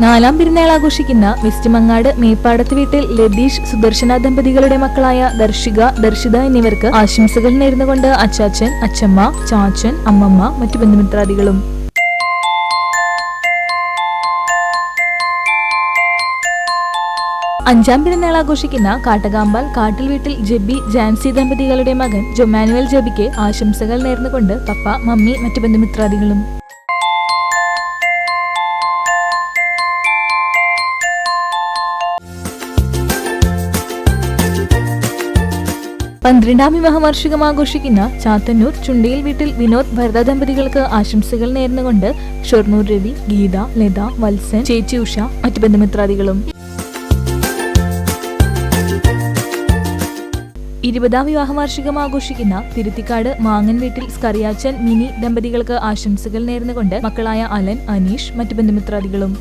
നാലാം പെരുന്നാൾ ആഘോഷിക്കുന്ന വെസ്റ്റ് മങ്ങാട് മേപ്പാടത്ത് വീട്ടിൽ ലതീഷ് സുദർശന ദമ്പതികളുടെ മക്കളായ ദർശിക ദർശിത എന്നിവർക്ക് ആശംസകൾ നേർന്നുകൊണ്ട് അച്ചാച്ചൻ, അച്ചമ്മ, ചാച്ചൻ, അമ്മമ്മ, മറ്റു ബന്ധുമിത്രാദികളും. അഞ്ചാം പെരുന്നാൾ ആഘോഷിക്കുന്ന കാട്ടകാമ്പാൽ കാട്ടിൽ വീട്ടിൽ ജെബി ജാൻസി ദമ്പതികളുടെ മകൻ ജൊമാനുവൽ ജെബിക്ക് ആശംസകൾ നേർന്നുകൊണ്ട് പപ്പ, മമ്മി, മറ്റു ബന്ധുമിത്രാദികളും. 12ാം വിവാഹ വാർഷികം ആഘോഷിക്കുന്ന ചാത്തന്നൂർ ചുണ്ടിയിൽ വീട്ടിൽ വിനോദ് ഭരത ദമ്പതികൾക്ക് ആശംസകൾ നേർന്നുകൊണ്ട് ഷൊർണൂർ രവി, ഗീത, ലത, വത്സൻ, ചേച്ചി ഉഷ, മറ്റു ബന്ധുമിത്രാദികളും. 20ാം വിവാഹ വാർഷികം ആഘോഷിക്കുന്ന തിരുത്തിക്കാട് മാങ്ങൻ വീട്ടിൽ സ്കറിയാച്ചൻ, മിനി ദമ്പതികൾക്ക് ആശംസകൾ നേർന്നുകൊണ്ട് മക്കളായ അലൻ, അനീഷ്, മറ്റു ബന്ധുമിത്രാദികളും.